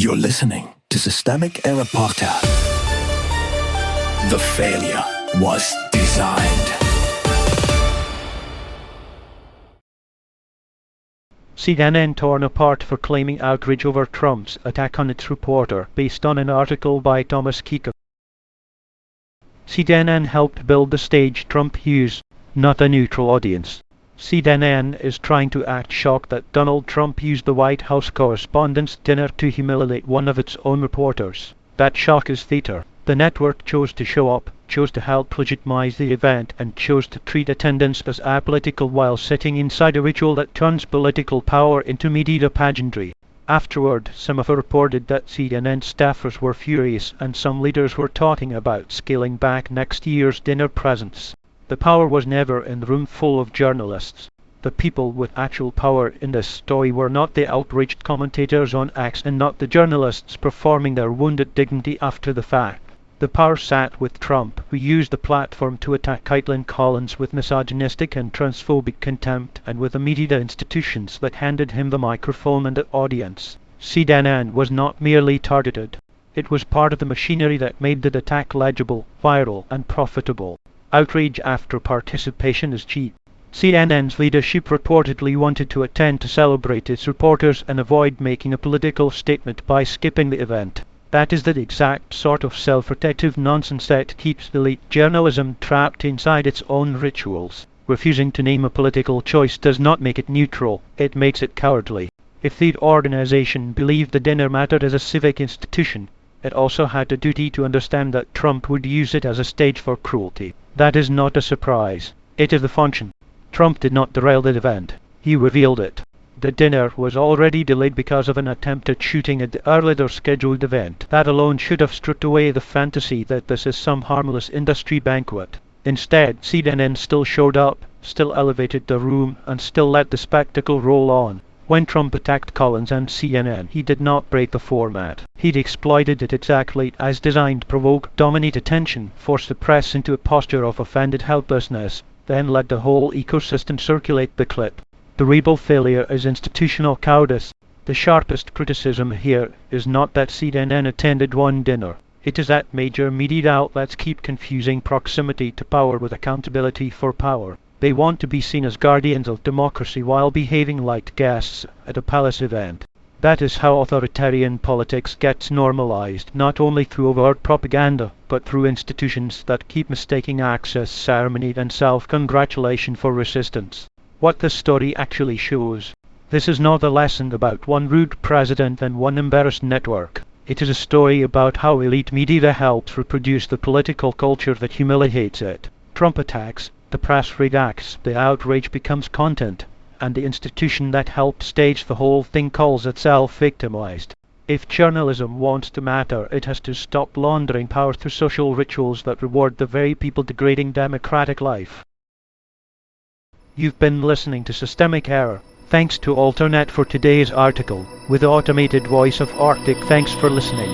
You're listening to Systemic Error Podcast. The failure was designed. CNN torn apart for claiming outrage over Trump's attack on its reporter based on an article by Thomas Kika. CNN helped build the stage Trump used, not a neutral audience. CNN is trying to act shocked that Donald Trump used the White House Correspondents Dinner to humiliate one of its own reporters. That shock is theater. The network chose to show up, chose to help legitimize the event, and chose to treat attendance as apolitical while sitting inside a ritual that turns political power into media pageantry. Afterward, Semafor reported that CNN staffers were furious and some leaders were talking about scaling back next year's dinner presence. The power was never in the room full of journalists. The people with actual power in this story were not the outraged commentators on X and not the journalists performing their wounded dignity after the fact. The power sat with Trump, who used the platform to attack Kaitlan Collins with misogynistic and transphobic contempt, and with the media institutions that handed him the microphone and the audience. CNN was not merely targeted. It was part of the machinery that made the attack legible, viral, and profitable. Outrage after participation is cheap. CNN's leadership reportedly wanted to attend to celebrate its reporters and avoid making a political statement by skipping the event. That is the exact sort of self-protective nonsense that keeps elite journalism trapped inside its own rituals. Refusing to name a political choice does not make it neutral, it makes it cowardly. If the organization believed the dinner mattered as a civic institution, it also had a duty to understand that Trump would use it as a stage for cruelty. That is not a surprise. It is the function. Trump did not derail the event. He revealed it. The dinner was already delayed because of an attempted shooting at the earlier scheduled event. That alone should have stripped away the fantasy that this is some harmless industry banquet. Instead, CNN still showed up, still elevated the room, and still let the spectacle roll on. When Trump attacked Collins and CNN, he did not break the format. He'd exploited it exactly as designed: provoke, dominate attention, force the press into a posture of offended helplessness, then let the whole ecosystem circulate the clip. The rebel failure is institutional cowardice. The sharpest criticism here is not that CNN attended one dinner. It is that major media outlets keep confusing proximity to power with accountability for power. They want to be seen as guardians of democracy while behaving like guests at a palace event. That is how authoritarian politics gets normalized, not only through overt propaganda, but through institutions that keep mistaking access, ceremony, and self-congratulation for resistance. What this story actually shows: this is not a lesson about one rude president and one embarrassed network. It is a story about how elite media helps reproduce the political culture that humiliates it. Trump attacks, the press reacts, the outrage becomes content, and the institution that helped stage the whole thing calls itself victimized. If journalism wants to matter, it has to stop laundering power through social rituals that reward the very people degrading democratic life. You've been listening to Systemic Error. Thanks to Alternet for today's article, with the automated voice of Arctic. Thanks for listening.